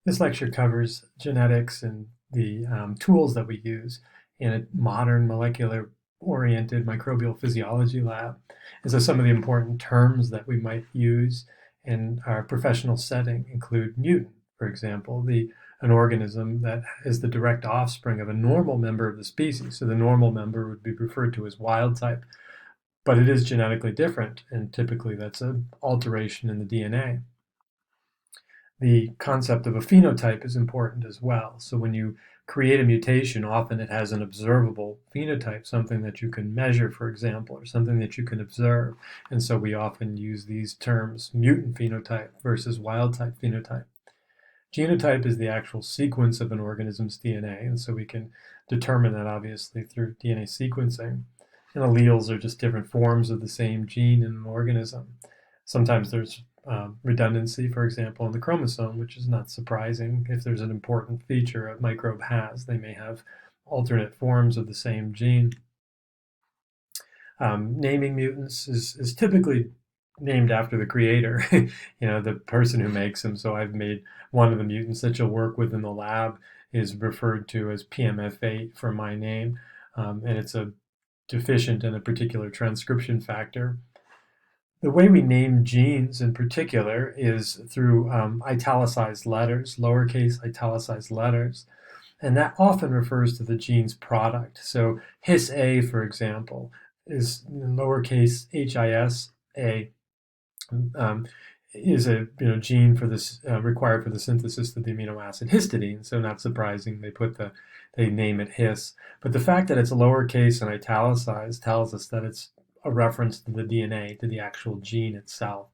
This lecture covers genetics and the tools that we use in a modern molecular-oriented microbial physiology lab. And so some of the important terms that we might use in our professional setting include mutant, for example, an organism that is the direct offspring of a normal member of the species. So the normal member would be referred to as wild type, but it is genetically different, and typically that's an alteration in the DNA. The concept of a phenotype is important as well. So when you create a mutation, often it has an observable phenotype, something that you can measure, for example, or something that you can observe. And so we often use these terms, mutant phenotype versus wild type phenotype. Genotype is the actual sequence of an organism's DNA, and so we can determine that obviously through DNA sequencing. And alleles are just different forms of the same gene in an organism. Sometimes there's redundancy, for example, in the chromosome, which is not surprising. If there's an important feature a microbe has, they may have alternate forms of the same gene. Naming mutants is typically named after the creator, the person who makes them. So I've made one of the mutants that you'll work with in the lab is referred to as PMF8 for my name, and it's a deficient in a particular transcription factor. The way we name genes in particular is through italicized letters, lowercase italicized letters, and that often refers to the gene's product. So HIS-A, for example, is lowercase HIS-A, is a gene for this required for the synthesis of the amino acid histidine. So not surprising they name it HIS. But the fact that it's lowercase and italicized tells us that it's a reference to the DNA, to the actual gene itself.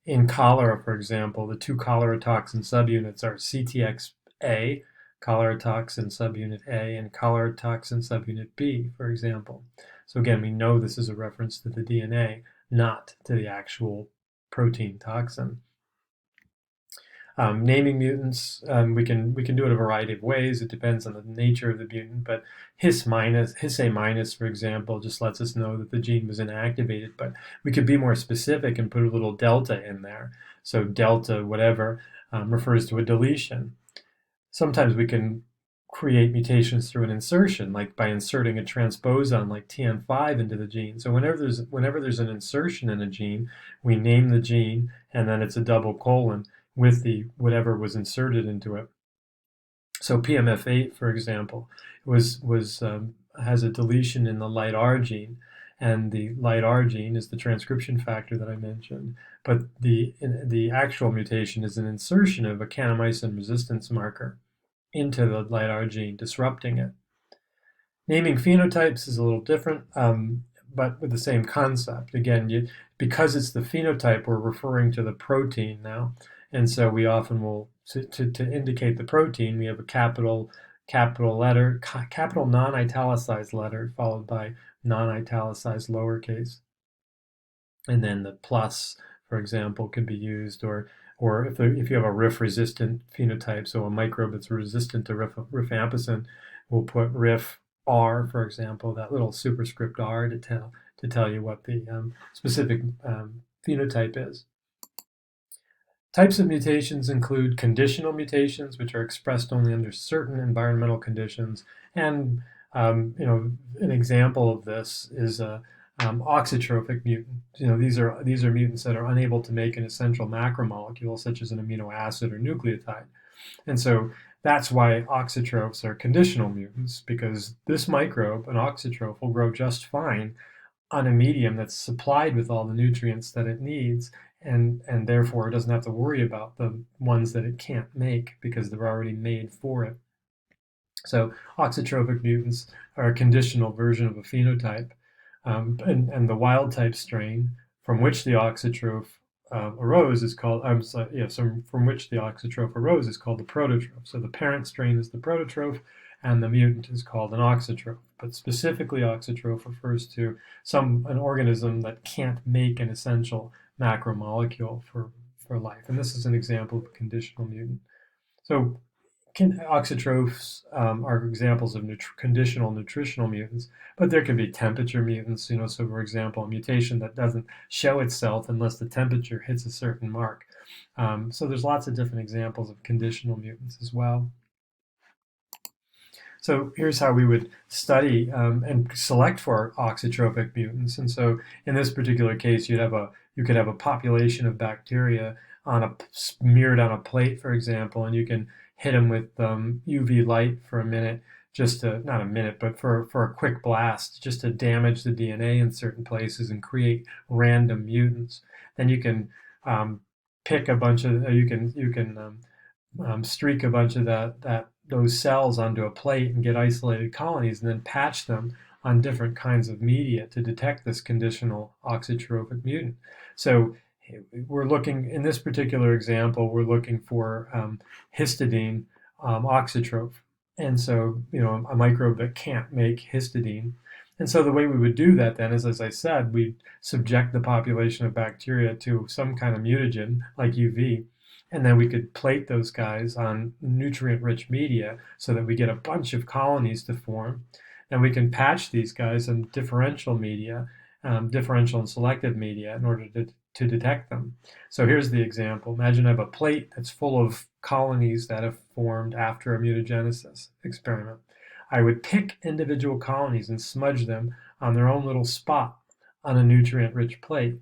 In cholera, for example, the two cholera toxin subunits are CTX-A, cholera toxin subunit A, and cholera toxin subunit B, for example. So again, we know this is a reference to the DNA, not to the actual protein toxin. Naming mutants, we can do it a variety of ways. It depends on the nature of the mutant, but HIS-A minus, for example, just lets us know that the gene was inactivated, but we could be more specific and put a little delta in there. So delta whatever refers to a deletion. Sometimes we can create mutations through an insertion, like by inserting a transposon like TN5 into the gene. So whenever there's an insertion in a gene, we name the gene, and then it's a double colon with the whatever was inserted into it. So PMF8, for example, has a deletion in the LIGHT-R gene, and the LIGHT-R gene is the transcription factor that I mentioned. But the actual mutation is an insertion of a kanamycin resistance marker into the LIGHT-R gene, disrupting it. Naming phenotypes is a little different, but with the same concept. Again, because it's the phenotype, we're referring to the protein now. And so we often will, to indicate the protein, we have a capital letter, capital non-italicized letter, followed by non-italicized lowercase. And then the plus, for example, could be used, or if you have a RIF-resistant phenotype, so a microbe that's resistant to rifampicin, we'll put RIF-R, for example, that little superscript R to tell you what the specific phenotype is. Types of mutations include conditional mutations, which are expressed only under certain environmental conditions. And an example of this is a auxotrophic mutant. These are mutants that are unable to make an essential macromolecule, such as an amino acid or nucleotide. And so that's why auxotrophs are conditional mutants, because this microbe, an auxotroph, will grow just fine on a medium that's supplied with all the nutrients that it needs, and therefore it doesn't have to worry about the ones that it can't make because they're already made for it. So auxotrophic mutants are a conditional version of a phenotype, and the wild type strain from which the auxotroph arose is called, from which the auxotroph arose is called the prototroph. So the parent strain is the prototroph, and the mutant is called an auxotroph. But specifically, auxotroph refers to an organism that can't make an essential macromolecule for life. And this is an example of a conditional mutant. So Auxotrophs are examples of conditional nutritional mutants, but there can be temperature mutants. So for example, a mutation that doesn't show itself unless the temperature hits a certain mark. So there's lots of different examples of conditional mutants as well. So here's how we would study and select for auxotropic mutants. And so in this particular case, you could have a population of bacteria smeared on a plate, for example, and you can hit them with UV light for a minute, not a minute, but for a quick blast, just to damage the DNA in certain places and create random mutants. Then you can pick a bunch of, you can streak a bunch of those cells onto a plate and get isolated colonies, and then patch them on different kinds of media to detect this conditional auxotrophic mutant. So we're looking, in this particular example, we're looking for histidine auxotroph. And so, a microbe that can't make histidine. And so the way we would do that then is, as I said, we'd subject the population of bacteria to some kind of mutagen, like UV, and then we could plate those guys on nutrient-rich media so that we get a bunch of colonies to form. And we can patch these guys on differential media, differential and selective media, in order to detect them. So here's the example. Imagine I have a plate that's full of colonies that have formed after a mutagenesis experiment. I would pick individual colonies and smudge them on their own little spot on a nutrient-rich plate.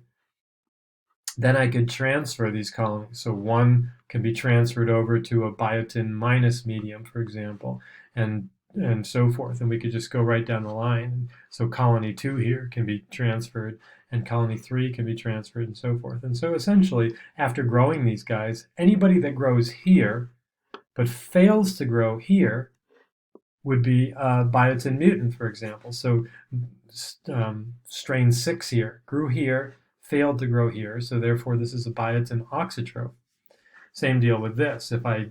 Then I could transfer these colonies. So one can be transferred over to a biotin minus medium, for example, and so forth. And we could just go right down the line. So colony 2 here can be transferred, and colony 3 can be transferred, and so forth. And so essentially, after growing these guys, anybody that grows here but fails to grow here would be a biotin mutant, for example. So strain 6 here grew here, failed to grow here, so therefore this is a biotin auxotroph. Same deal with this. If I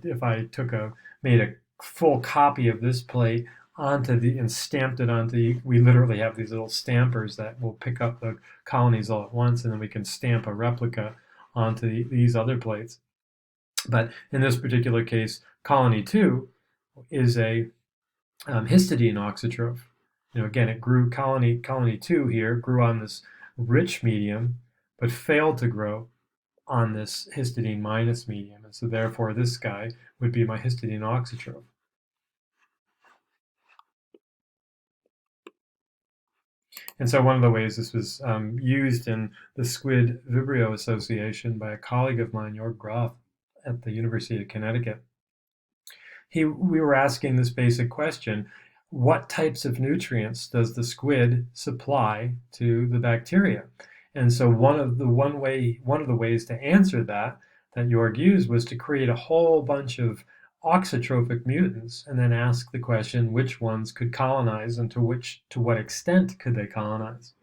made a full copy of this plate and stamped it onto, we literally have these little stampers that will pick up the colonies all at once, and then we can stamp a replica onto these other plates. But in this particular case, colony 2 is a histidine auxotroph. Again, it grew, colony 2 here grew on this rich medium, but failed to grow on this histidine minus medium. And so therefore this guy would be my histidine auxotroph. And so one of the ways this was used in the Squid Vibrio Association by a colleague of mine, Jörg Graf, at the University of Connecticut. We were asking this basic question: what types of nutrients does the squid supply to the bacteria? And so one of the ways to answer that Jörg used was to create a whole bunch of auxotrophic mutants, and then ask the question which ones could colonize, and to what extent could they colonize.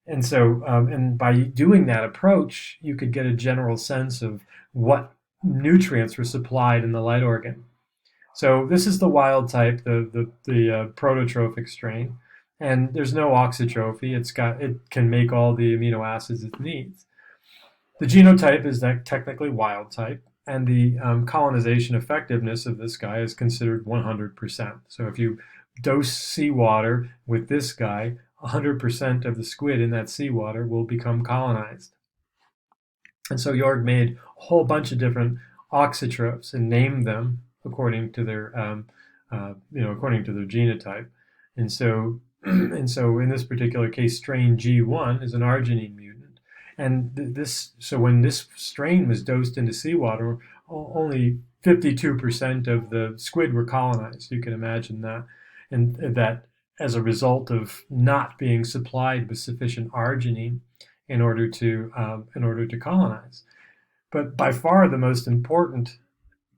And so, and by doing that approach, you could get a general sense of what nutrients were supplied in the light organ. So this is the wild type, the prototrophic strain, and there's no auxotrophy. It can make all the amino acids it needs. The genotype is that technically wild type, and the colonization effectiveness of this guy is considered 100%. So if you dose seawater with this guy, 100% of the squid in that seawater will become colonized. And so Jörg made a whole bunch of different auxotrophs and named them according to their genotype. And so in this particular case, strain G1 is an arginine mutant. And so when this strain was dosed into seawater, only 52% of the squid were colonized. You can imagine that. And that as a result of not being supplied with sufficient arginine in order to colonize. But by far the most important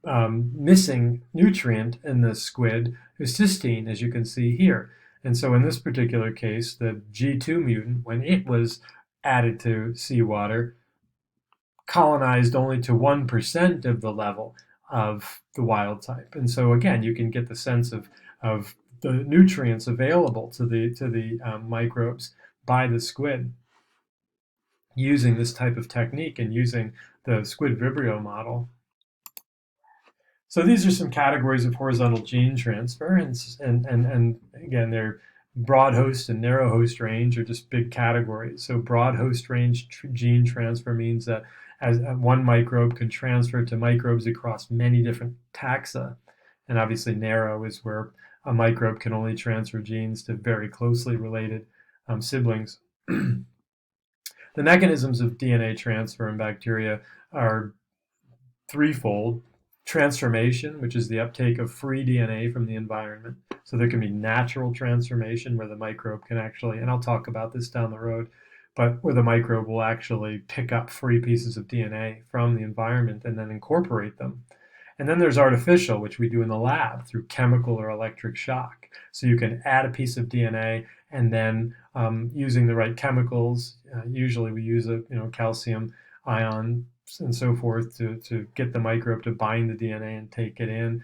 missing nutrient in the squid is cysteine, as you can see here. And so in this particular case, the G2 mutant, when it was added to seawater, colonized only to 1% of the level of the wild type. And so again, you can get the sense of the nutrients available to the microbes by the squid using this type of technique and using the squid vibrio model. So these are some categories of horizontal gene transfer, and again, they're broad host and narrow host range are just big categories. So broad host range gene transfer means that as one microbe can transfer to microbes across many different taxa, and obviously narrow is where a microbe can only transfer genes to very closely related siblings. The mechanisms of DNA transfer in bacteria are threefold. Transformation, which is the uptake of free DNA from the environment. So there can be natural transformation where the microbe can actually, and I'll talk about this down the road, but where the microbe will actually pick up free pieces of DNA from the environment and then incorporate them. And then there's artificial, which we do in the lab through chemical or electric shock. So you can add a piece of DNA and then using the right chemicals, usually we use a calcium ion and so forth to get the microbe to bind the DNA and take it in.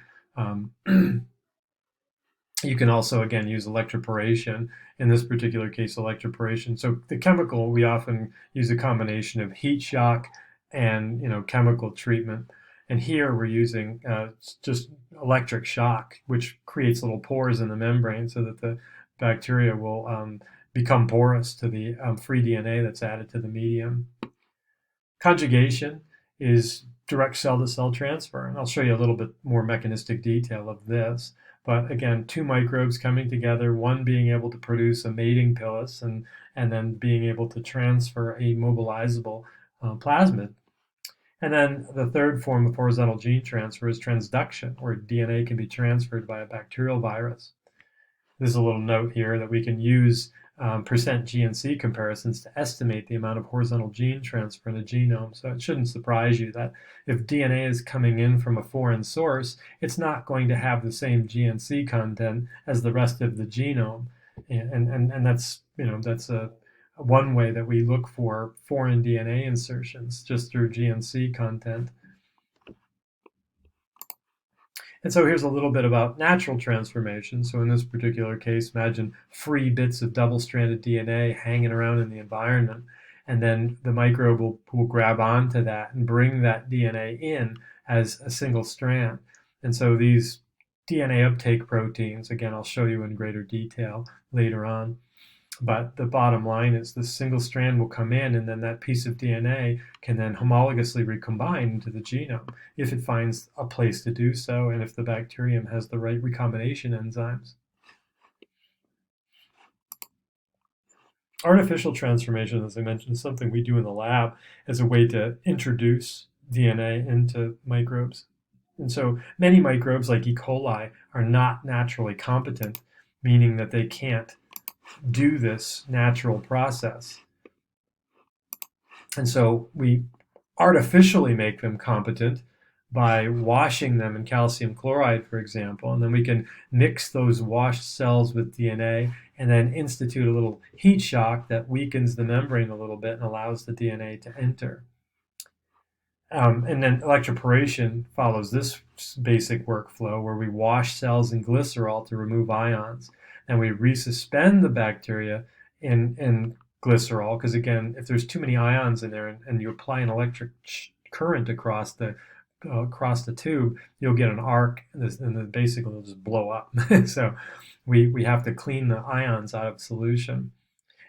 You can also, again, use electroporation. In this particular case, electroporation. So the chemical, we often use a combination of heat shock and chemical treatment. And here we're using just electric shock, which creates little pores in the membrane so that the bacteria will become porous to the free DNA that's added to the medium. Conjugation is direct cell-to-cell transfer, and I'll show you a little bit more mechanistic detail of this. But again, two microbes coming together, one being able to produce a mating pilus and then being able to transfer a mobilizable plasmid. And then the third form of horizontal gene transfer is transduction, where DNA can be transferred by a bacterial virus. There's a little note here that we can use percent GNC comparisons to estimate the amount of horizontal gene transfer in a genome. So it shouldn't surprise you that if DNA is coming in from a foreign source, it's not going to have the same GNC content as the rest of the genome. And that's, that's one way that we look for foreign DNA insertions, just through GNC content. And so here's a little bit about natural transformation. So in this particular case, imagine free bits of double-stranded DNA hanging around in the environment, and then the microbe will grab onto that and bring that DNA in as a single strand. And so these DNA uptake proteins, again, I'll show you in greater detail later on. But the bottom line is the single strand will come in, and then that piece of DNA can then homologously recombine into the genome if it finds a place to do so and if the bacterium has the right recombination enzymes. Artificial transformation, as I mentioned, is something we do in the lab as a way to introduce DNA into microbes. And so many microbes, like E. coli, are not naturally competent, meaning that they can't do this natural process. And so we artificially make them competent by washing them in calcium chloride, for example, and then we can mix those washed cells with DNA and then institute a little heat shock that weakens the membrane a little bit and allows the DNA to enter. And then electroporation follows this basic workflow where we wash cells in glycerol to remove ions. And we resuspend the bacteria in glycerol, because again, if there's too many ions in there and you apply an electric current across the tube, you'll get an arc, and basically it'll just blow up. So we have to clean the ions out of the solution.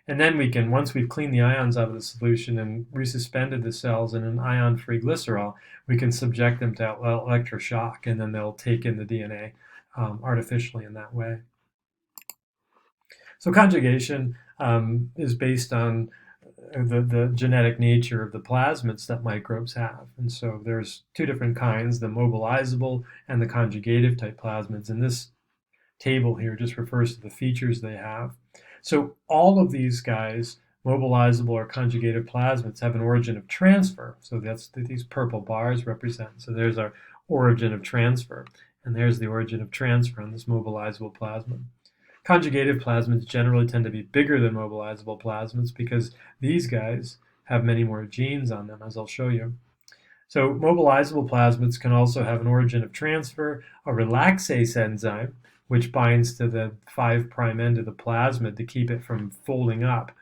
And then we can, once we've cleaned the ions out of the solution and resuspended the cells in an ion-free glycerol, we can subject them to electroshock, and then they'll take in the DNA artificially in that way. So conjugation is based on the genetic nature of the plasmids that microbes have. And so there's two different kinds, the mobilizable and the conjugative type plasmids. And this table here just refers to the features they have. So all of these guys, mobilizable or conjugative plasmids, have an origin of transfer. So that's what these purple bars represent. So there's our origin of transfer. And there's the origin of transfer on this mobilizable plasmid. Conjugative plasmids generally tend to be bigger than mobilizable plasmids because these guys have many more genes on them, as I'll show you. So mobilizable plasmids can also have an origin of transfer, a relaxase enzyme, which binds to the 5' end of the plasmid to keep it from folding up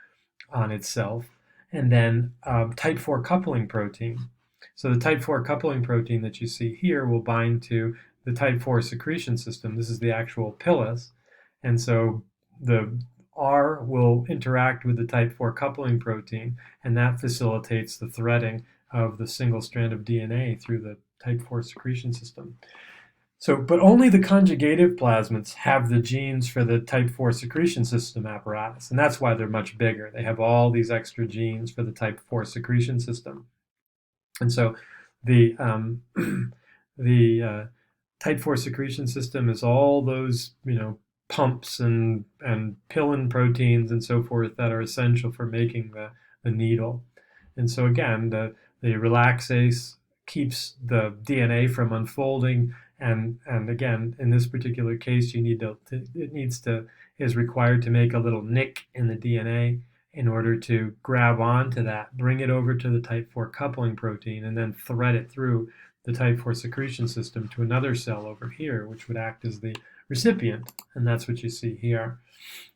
on itself, and then type 4 coupling protein. So the type 4 coupling protein that you see here will bind to the type 4 secretion system. This is the actual pilus. And so the R will interact with the type 4 coupling protein, and that facilitates the threading of the single strand of DNA through the type 4 secretion system. So, but only the conjugative plasmids have the genes for the type 4 secretion system apparatus, and that's why they're much bigger. They have all these extra genes for the type 4 secretion system. And so the, the type 4 secretion system is all those, pumps and pillin proteins and so forth that are essential for making the needle. And so again, the relaxase keeps the DNA from unfolding. And again, in this particular case, is required to make a little nick in the DNA in order to grab onto that, bring it over to the type 4 coupling protein, and then thread it through the type 4 secretion system to another cell over here, which would act as the recipient. And that's what you see here.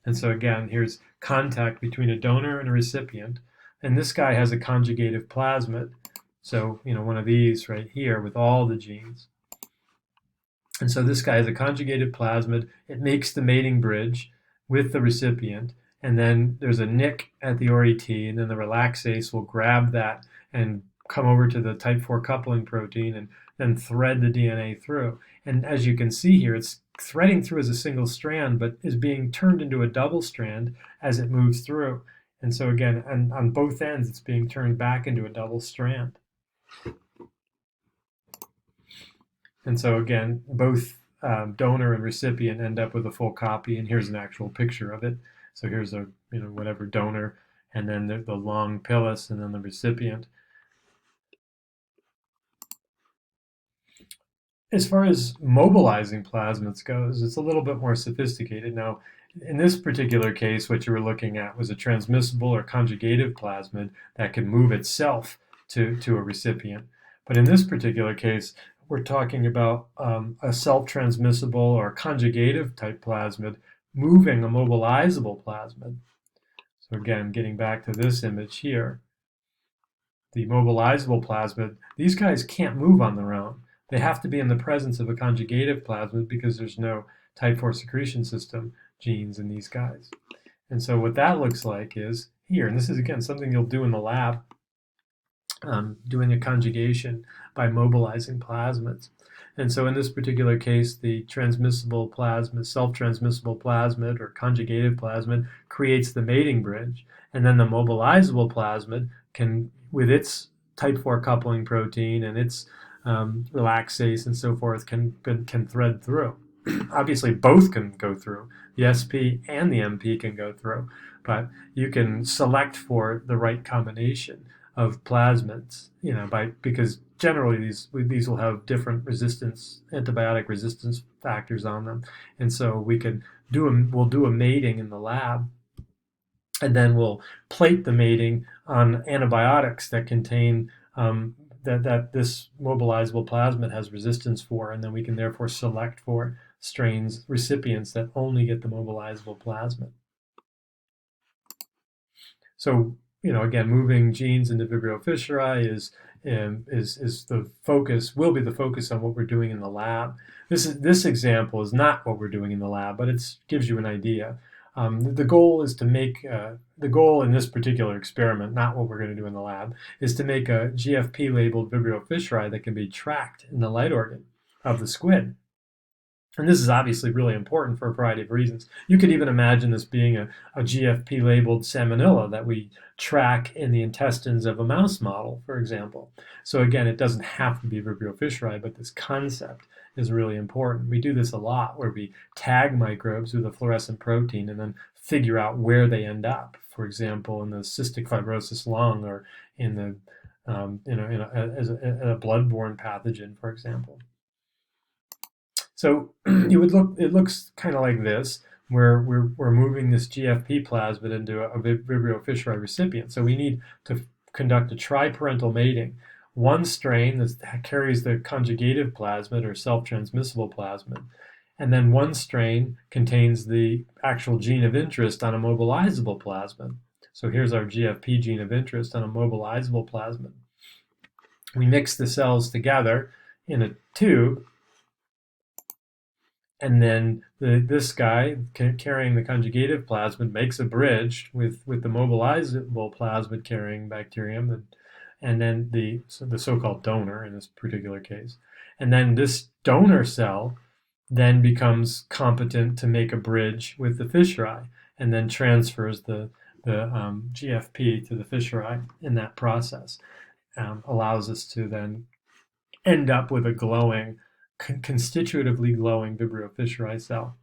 And so again, here's contact between a donor and a recipient. And this guy has a conjugative plasmid. So, one of these right here with all the genes. And so this guy is a conjugated plasmid. It makes the mating bridge with the recipient, and then there's a nick at the RET, and then the relaxase will grab that and come over to the type 4 coupling protein and then thread the DNA through. And as you can see here, it's threading through as a single strand, but is being turned into a double strand as it moves through. And so again, on both ends, it's being turned back into a double strand. And so again, both donor and recipient end up with a full copy, and here's an actual picture of it. So here's a, whatever donor, and then the long pilus, and then the recipient. As far as mobilizing plasmids goes, it's a little bit more sophisticated. Now, in this particular case, what you were looking at was a transmissible or conjugative plasmid that can move itself to a recipient. But in this particular case, we're talking about a self-transmissible or conjugative type plasmid moving a mobilizable plasmid. So again, getting back to this image here, the mobilizable plasmid, these guys can't move on their own. They have to be in the presence of a conjugative plasmid because there's no type 4 secretion system genes in these guys. And so what that looks like is here, and this is again something you'll do in the lab, doing a conjugation by mobilizing plasmids. And so in this particular case, the transmissible plasmid, self-transmissible plasmid or conjugative plasmid creates the mating bridge. And then the mobilizable plasmid can, with its type 4 coupling protein and its relaxase and so forth, can thread through. Obviously, both can go through. The SP and the MP can go through, but you can select for the right combination of plasmids, because generally these will have different antibiotic resistance factors on them, and so we'll do a mating in the lab, and then we'll plate the mating on antibiotics that contain that this mobilizable plasmid has resistance for, and then we can therefore select for recipients that only get the mobilizable plasmid. So, again, moving genes into Vibrio fischeri is the focus, will be the focus on what we're doing in the lab. This example is not what we're doing in the lab, but it gives you an idea. The goal is to make, the goal in this particular experiment, not what we're going to do in the lab, is to make a GFP labeled Vibrio fischeri that can be tracked in the light organ of the squid. And this is obviously really important for a variety of reasons. You could even imagine this being a GFP labeled salmonella that we track in the intestines of a mouse model, for example. So again, it doesn't have to be Vibrio fischeri, but this concept is really important. We do this a lot where we tag microbes with a fluorescent protein and then figure out where they end up. For example, in the cystic fibrosis lung, or in the as a bloodborne pathogen, for example. So it looks kind of like this, where we're moving this GFP plasmid into a Vibrio fischeri recipient. So we need to conduct a triparental mating. One strain that carries the conjugative plasmid or self-transmissible plasmid, and then one strain contains the actual gene of interest on a mobilizable plasmid. So here's our GFP gene of interest on a mobilizable plasmid. we mix the cells together in a tube, and then this guy carrying the conjugative plasmid makes a bridge with the mobilizable plasmid carrying bacterium, and then the so-called donor in this particular case. And then this donor cell then becomes competent to make a bridge with the fissuri, and then transfers the GFP to the fissuri in that process. Allows us to then end up with a glowing, constitutively glowing Vibrio fissuri cell.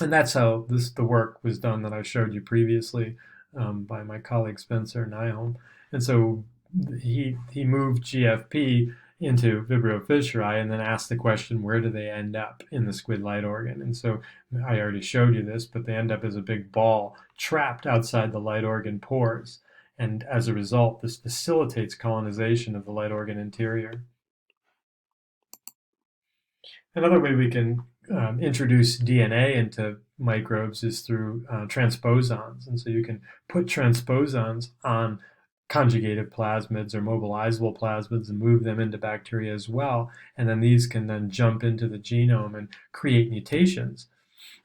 And that's how the work was done that I showed you previously by my colleague Spencer Nyholm. And so he moved GFP into Vibrio fissuri and then asked the question, where do they end up in the squid light organ? And so I already showed you this, but they end up as a big ball trapped outside the light organ pores. And as a result, this facilitates colonization of the light organ interior. Another way we can introduce DNA into microbes is through transposons. And so you can put transposons on conjugative plasmids or mobilizable plasmids and move them into bacteria as well. And then these can then jump into the genome and create mutations.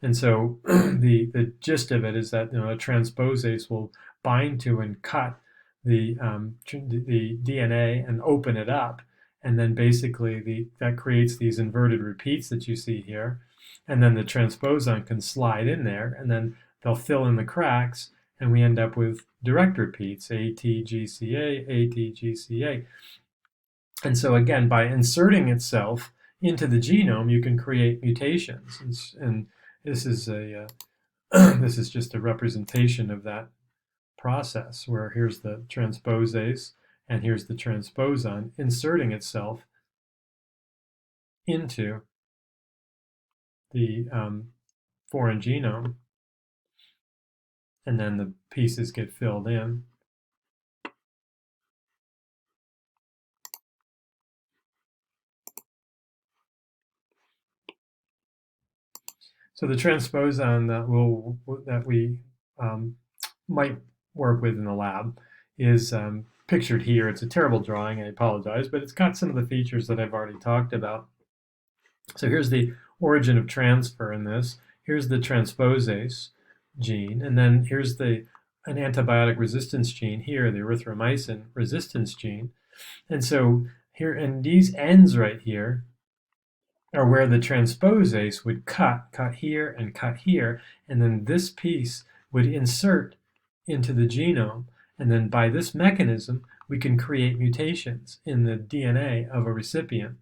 And so the gist of it is that a transposase will bind to and cut the DNA and open it up. And then basically that creates these inverted repeats that you see here. And then the transposon can slide in there, and then they'll fill in the cracks, and we end up with direct repeats, ATGCA, ATGCA. And so again, by inserting itself into the genome, you can create mutations. And this is this is just a representation of that process, where here's the transposase and here's the transposon inserting itself into the foreign genome, and then the pieces get filled in. So the transposon that we might work with in the lab is pictured here. It's a terrible drawing, I apologize, but it's got some of the features that I've already talked about. So here's the origin of transfer in this. Here's the transposase gene, and then here's an antibiotic resistance gene here, the erythromycin resistance gene. And so here, and these ends right here are where the transposase would cut here and cut here, and then this piece would insert into the genome. And then by this mechanism, we can create mutations in the DNA of a recipient.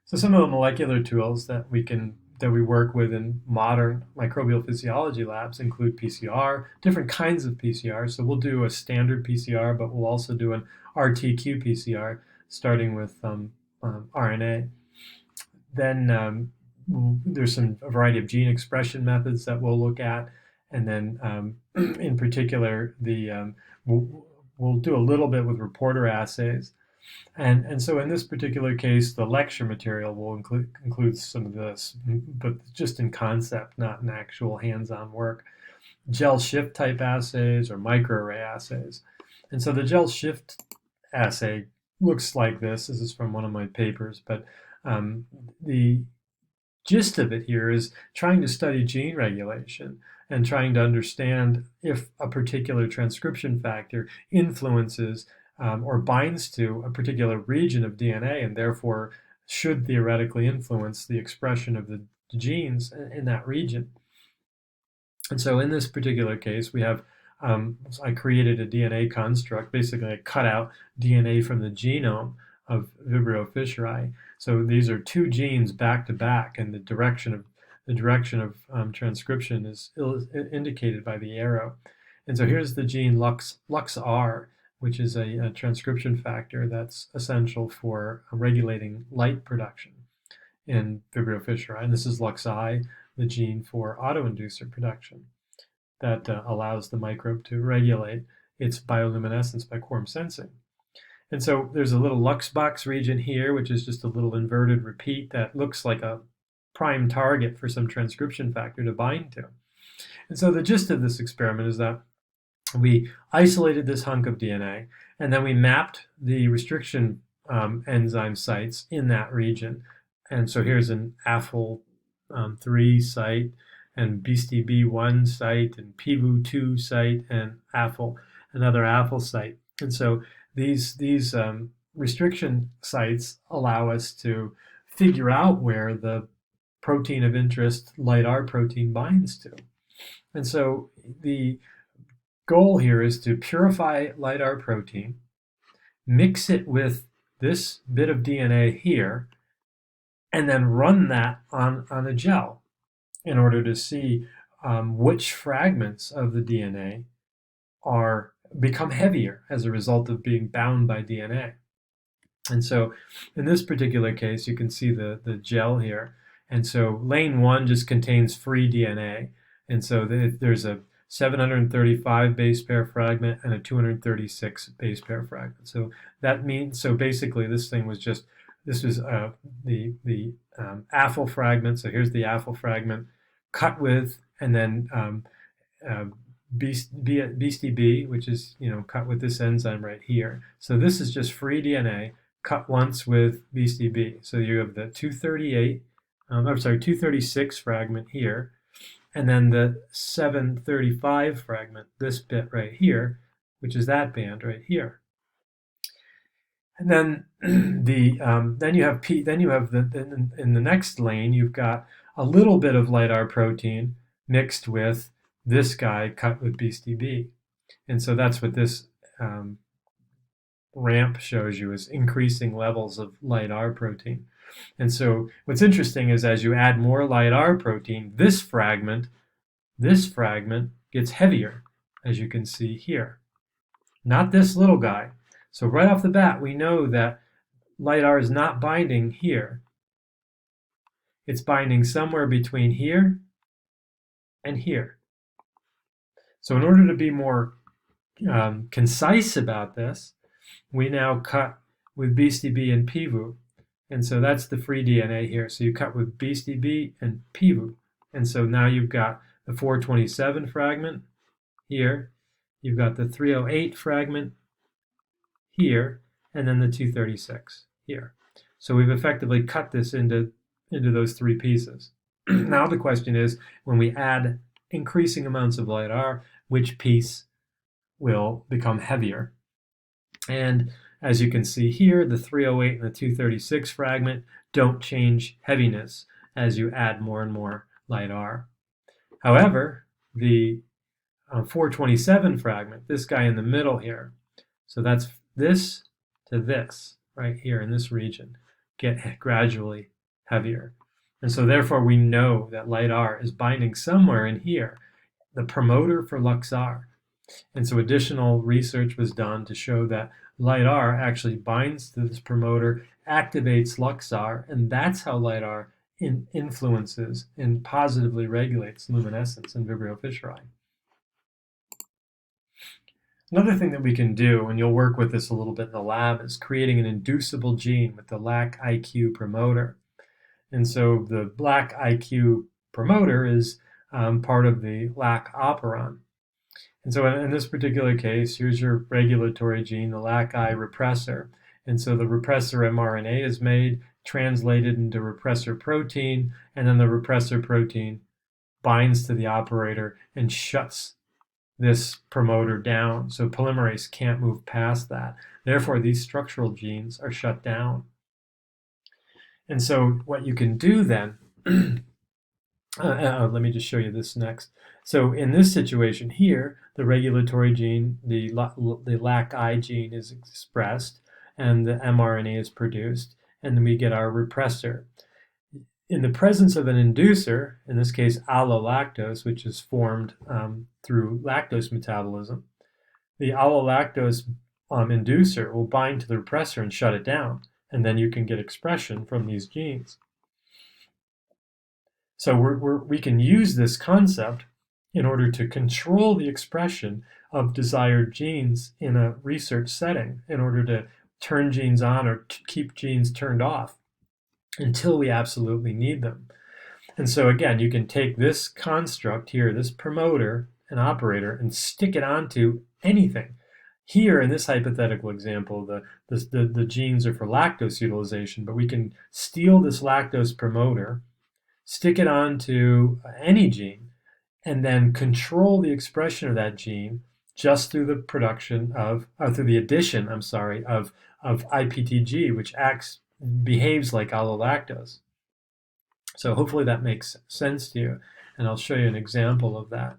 So some of the molecular tools that we work with in modern microbial physiology labs include PCR, different kinds of PCR. So we'll do a standard PCR, but we'll also do an RT-qPCR, starting with RNA. Then there's a variety of gene expression methods that we'll look at. And then in particular, we'll do a little bit with reporter assays. And so in this particular case, the lecture material will include some of this, but just in concept, not in actual hands-on work. Gel shift type assays or microarray assays. And so the gel shift assay looks like this. This is from one of my papers, but the gist of it here is trying to study gene regulation and trying to understand if a particular transcription factor influences or binds to a particular region of DNA, and therefore should theoretically influence the expression of the genes in that region. And so in this particular case, we have, I created a DNA construct. Basically, I cut out DNA from the genome of Vibrio fissuri. So these are two genes back to back, and the direction of transcription is indicated by the arrow. And so here's the gene LuxR, which is a transcription factor that's essential for regulating light production in Vibrio fissuri. And this is LuxI, the gene for autoinducer production that allows the microbe to regulate its bioluminescence by quorum sensing. And so there's a little Luxbox region here, which is just a little inverted repeat that looks like a prime target for some transcription factor to bind to. And so the gist of this experiment is that we isolated this hunk of DNA, and then we mapped the restriction enzyme sites in that region. And so here's an AFL3 site, and BSTB1 site, and PVU2 site, and another AFL site. And so these restriction sites allow us to figure out where the protein of interest, LIGHT-R protein, binds to. And so the goal here is to purify LIGHT-R protein, mix it with this bit of DNA here, and then run that on a gel in order to see which fragments of the DNA become heavier as a result of being bound by DNA. And so in this particular case, you can see the gel here. And so lane 1 just contains free DNA. And so there's a 735 base pair fragment and a 236 base pair fragment. So that means, so basically this was the AFL fragment. So here's the AFL fragment cut with, and then BSTB, which is cut with this enzyme right here. So this is just free DNA cut once with BSTB. So you have the 236 fragment here, and then the 735 fragment, this bit right here, which is that band right here. And then in the next lane, you've got a little bit of LIGHT-R protein mixed with this guy cut with BSTB. And so that's what this ramp shows you, is increasing levels of LIGHT-R protein. And so what's interesting is as you add more LIGHT-R protein, this fragment gets heavier, as you can see here. Not this little guy. So right off the bat, we know that LIGHT-R is not binding here. It's binding somewhere between here and here. So in order to be more concise about this, we now cut with BSTB and PVU. And so that's the free DNA here. So you cut with BSTB and PVU. And so now you've got the 427 fragment here. You've got the 308 fragment here, and then the 236 here. So we've effectively cut this into those three pieces. Now the question is, when we add increasing amounts of LIGHT-R, which piece will become heavier? And as you can see here, the 308 and the 236 fragment don't change heaviness as you add more and more LIGHT-R. However, the 427 fragment, this guy in the middle here, so that's this to this right here in this region, get gradually heavier. And so therefore we know that LIGHT-R is binding somewhere in here, the promoter for LuxR. And so additional research was done to show that LIGHT-R actually binds to this promoter, activates LuxR, and that's how LIGHT-R influences and positively regulates luminescence in Vibrio fischeri. Another thing that we can do, and you'll work with this a little bit in the lab, is creating an inducible gene with the LAC-IQ promoter. And so the LAC-IQ promoter is part of the LAC operon. And so in this particular case, here's your regulatory gene, the LAC-I repressor. And so the repressor mRNA is made, translated into repressor protein, and then the repressor protein binds to the operator and shuts this promoter down. So polymerase can't move past that. Therefore, these structural genes are shut down. And so what you can do then, let me just show you this next. So in this situation here, the regulatory gene, the LAC-I gene is expressed, and the mRNA is produced, and then we get our repressor. In the presence of an inducer, in this case allolactose, which is formed through lactose metabolism, the allolactose inducer will bind to the repressor and shut it down, and then you can get expression from these genes. So we can use this concept in order to control the expression of desired genes in a research setting, in order to turn genes on or keep genes turned off until we absolutely need them. And so again, you can take this construct here, this promoter, an operator and stick it onto anything. Here, in this hypothetical example, the genes are for lactose utilization, but we can steal this lactose promoter, stick it onto any gene, and then control the expression of that gene just through the production of, through the addition, I'm sorry, of IPTG, which behaves like allolactose. So hopefully that makes sense to you, and I'll show you an example of that.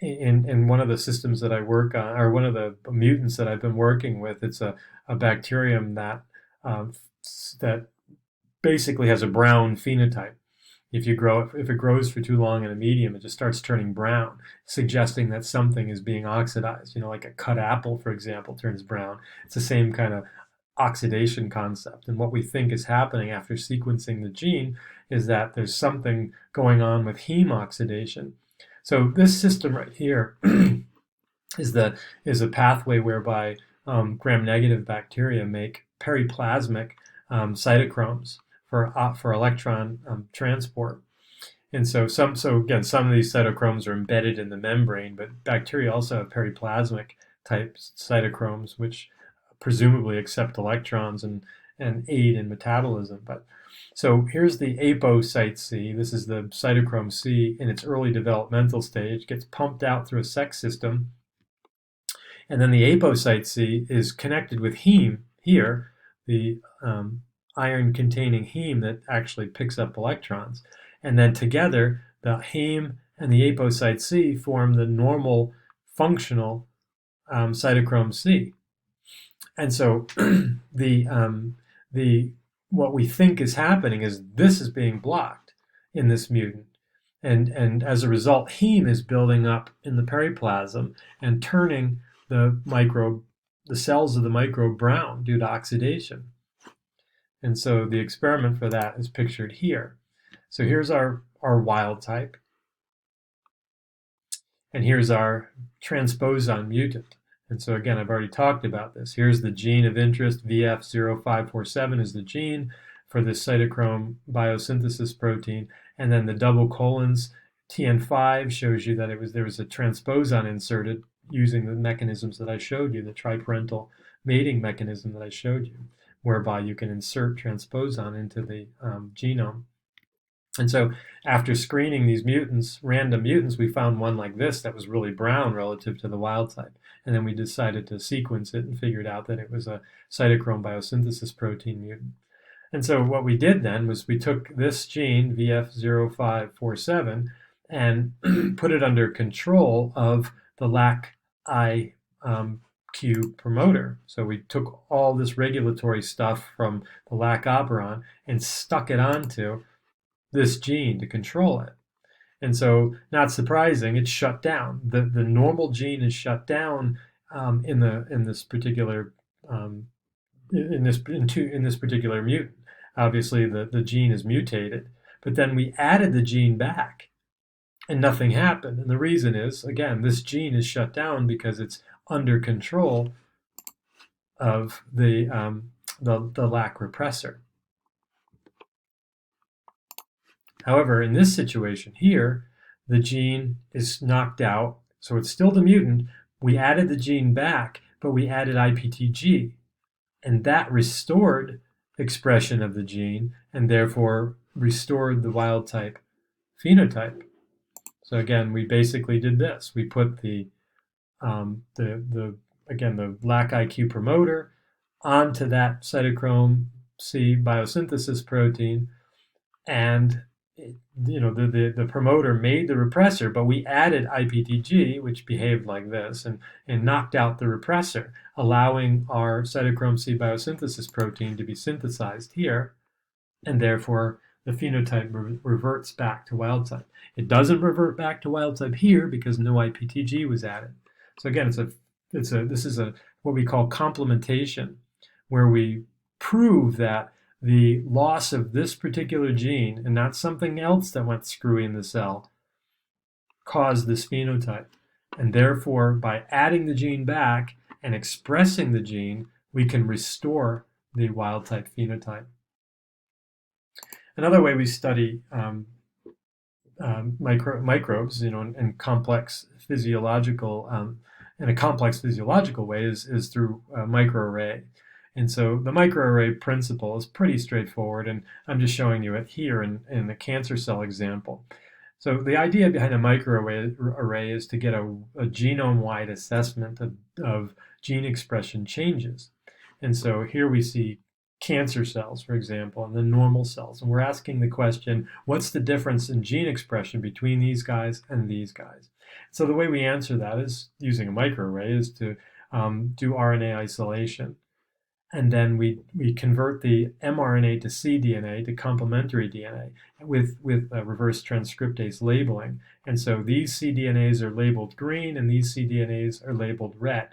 In one of the systems that I work on, or one of the mutants that I've been working with, it's a bacterium that that basically has a brown phenotype. If it grows for too long in a medium, it just starts turning brown, suggesting that something is being oxidized. You know, like a cut apple, for example, turns brown. It's the same kind of oxidation concept. And what we think is happening after sequencing the gene is that there's something going on with heme oxidation. So this system right here is a pathway whereby gram-negative bacteria make periplasmic cytochromes for electron transport. And so again, some of these cytochromes are embedded in the membrane, but bacteria also have periplasmic type cytochromes, which presumably accept electrons and aid in metabolism. But so here's the apocyte C. This is the cytochrome C in its early developmental stage, gets pumped out through a sex system. And then the apocyte C is connected with heme here, the iron-containing heme that actually picks up electrons. And then together, the heme and the apocyte C form the normal functional cytochrome C. And so what we think is happening is this is being blocked in this mutant. And as a result, heme is building up in the periplasm and turning the cells of the microbe brown due to oxidation. And so the experiment for that is pictured here. So here's our wild type. And here's our transposon mutant. And so again, I've already talked about this. Here's the gene of interest, VF0547 is the gene for this cytochrome biosynthesis protein. And then the double colons, TN5 shows you that there was a transposon inserted using the mechanisms that I showed you, the triparental mating mechanism that I showed you, whereby you can insert transposon into the genome. And so after screening these mutants, random mutants, we found one like this that was really brown relative to the wild type. And then we decided to sequence it and figured out that it was a cytochrome biosynthesis protein mutant. And so what we did then was we took this gene, VF0547, and put it under control of the LAC-IQ promoter. So we took all this regulatory stuff from the LAC operon and stuck it onto this gene to control it. And so, not surprising, it's shut down. The normal gene is shut down in this particular mutant. Obviously, the gene is mutated, but then we added the gene back, and nothing happened. And the reason is, again, this gene is shut down because it's under control of the LAC repressor. However, in this situation here, the gene is knocked out, so it's still the mutant. We added the gene back, but we added IPTG, and that restored expression of the gene and therefore restored the wild type phenotype. So again, we basically did this. We put the LAC-IQ promoter onto that cytochrome C biosynthesis protein, and the promoter made the repressor, but we added IPTG, which behaved like this, and knocked out the repressor, allowing our cytochrome C biosynthesis protein to be synthesized here, and therefore the phenotype reverts back to wild type. It doesn't revert back to wild type here because no IPTG was added. So again, this is what we call complementation, where we prove that the loss of this particular gene and not something else that went screwy in the cell caused this phenotype. And therefore, by adding the gene back and expressing the gene, we can restore the wild type phenotype. Another way we study microbes, and complex physiological in a complex physiological way is through microarray. And so the microarray principle is pretty straightforward, and I'm just showing you it here in the cancer cell example. So the idea behind a microarray is to get a genome-wide assessment of gene expression changes. And so here we see cancer cells, for example, and then normal cells. And we're asking the question, what's the difference in gene expression between these guys and these guys? So the way we answer that is using a microarray is to do RNA isolation. And then we convert the mRNA to cDNA to complementary DNA with reverse transcriptase labeling. And so these cDNAs are labeled green and these cDNAs are labeled red.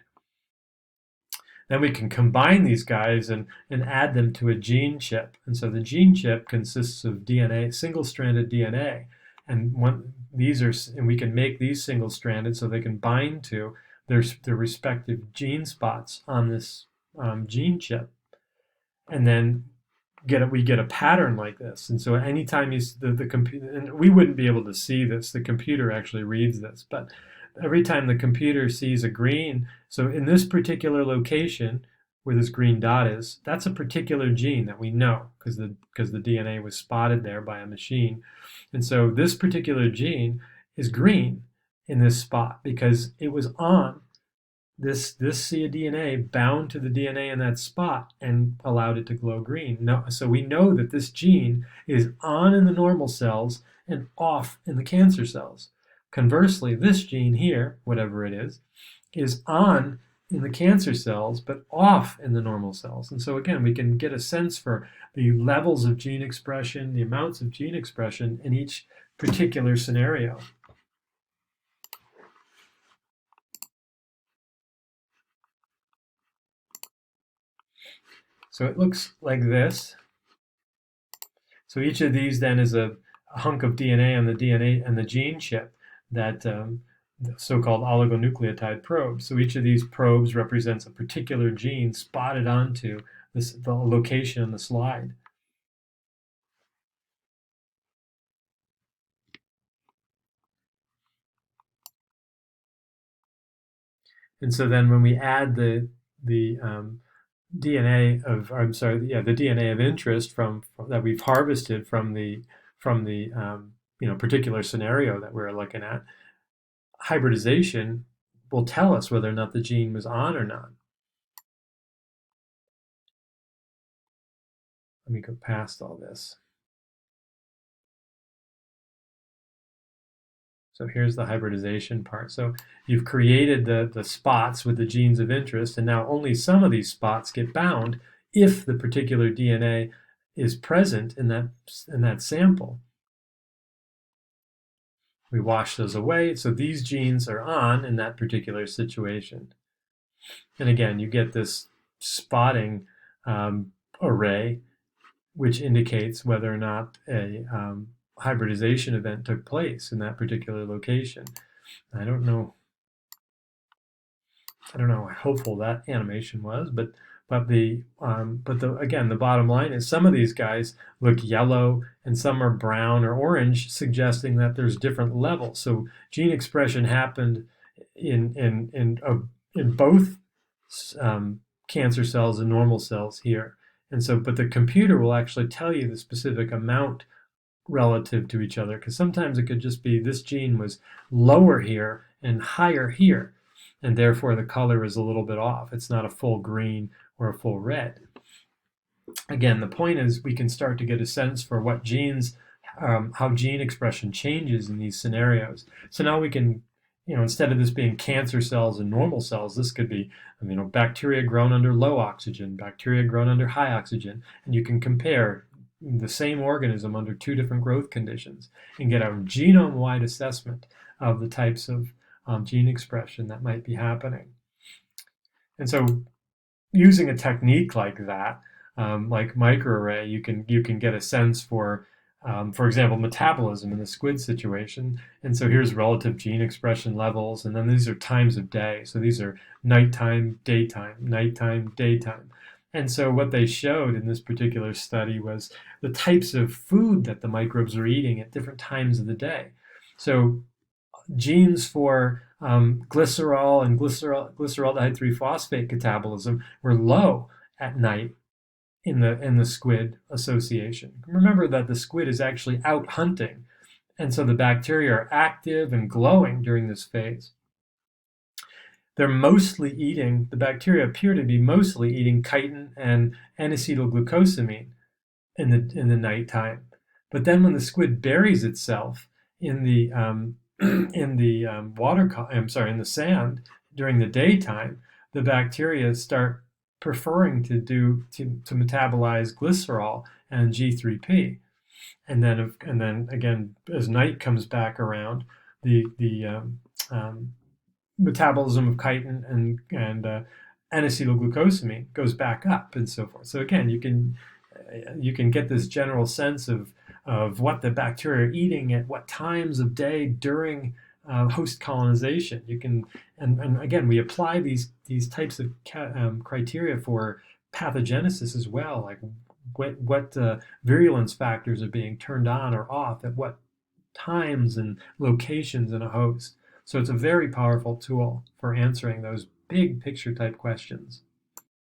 Then we can combine these guys and add them to a gene chip. And so the gene chip consists of DNA, single-stranded DNA. And we can make these single-stranded so they can bind to their respective gene spots on this gene chip, and then we get a pattern like this. And so anytime the computer, and we wouldn't be able to see this, the computer actually reads this, but every time the computer sees a green, so in this particular location where this green dot is, that's a particular gene that we know because the DNA was spotted there by a machine. And so this particular gene is green in this spot because it was on this cDNA bound to the DNA in that spot and allowed it to glow green. No, so we know that this gene is on in the normal cells and off in the cancer cells. Conversely, this gene here, whatever it is on in the cancer cells but off in the normal cells. And so again, we can get a sense for the levels of gene expression, the amounts of gene expression in each particular scenario. So it looks like this. So each of these then is a hunk of DNA on the DNA and the gene chip, that so-called oligonucleotide probe. So each of these probes represents a particular gene spotted onto the location on the slide. And so then when we add the DNA of, the DNA of interest from that we've harvested from the particular scenario that we're looking at, hybridization will tell us whether or not the gene was on or not. Let me go past all this. So here's the hybridization part. So you've created the spots with the genes of interest, and now only some of these spots get bound if the particular DNA is present in that sample. We wash those away, so these genes are on in that particular situation. And again, you get this spotting array, which indicates whether or not a hybridization event took place in that particular location. I don't know how helpful that animation was, but again, the bottom line is some of these guys look yellow and some are brown or orange, suggesting that there's different levels. So gene expression happened in both cancer cells and normal cells here. And so, but the computer will actually tell you the specific amount relative to each other, because sometimes it could just be this gene was lower here and higher here, and therefore the color is a little bit off. It's not a full green or a full red. Again, the point is we can start to get a sense for what genes, how gene expression changes in these scenarios. So now we can, instead of this being cancer cells and normal cells, this could be, bacteria grown under low oxygen, bacteria grown under high oxygen, and you can compare the same organism under two different growth conditions and get a genome-wide assessment of the types of gene expression that might be happening. And so using a technique like that, like microarray, you can get a sense for example, metabolism in the squid situation. And so here's relative gene expression levels, and then these are times of day. So these are nighttime, daytime, nighttime, daytime. And so what they showed in this particular study was the types of food that the microbes were eating at different times of the day. So genes for glycerol and glyceraldehyde 3-phosphate catabolism were low at night in the squid association. Remember that the squid is actually out hunting, and so the bacteria are active and glowing during this phase. They're mostly eating, the bacteria appear to be mostly eating chitin and N-acetylglucosamine in the nighttime. But then when the squid buries itself in the in the in the sand during the daytime, the bacteria start preferring to metabolize glycerol and G3P, and then again as night comes back around, the metabolism of chitin and N-acetylglucosamine goes back up and so forth. So again, you can get this general sense of what the bacteria are eating at what times of day during host colonization. You can, and again, we apply these types of criteria for pathogenesis as well, like what virulence factors are being turned on or off at what times and locations in a host. So it's a very powerful tool for answering those big picture type questions.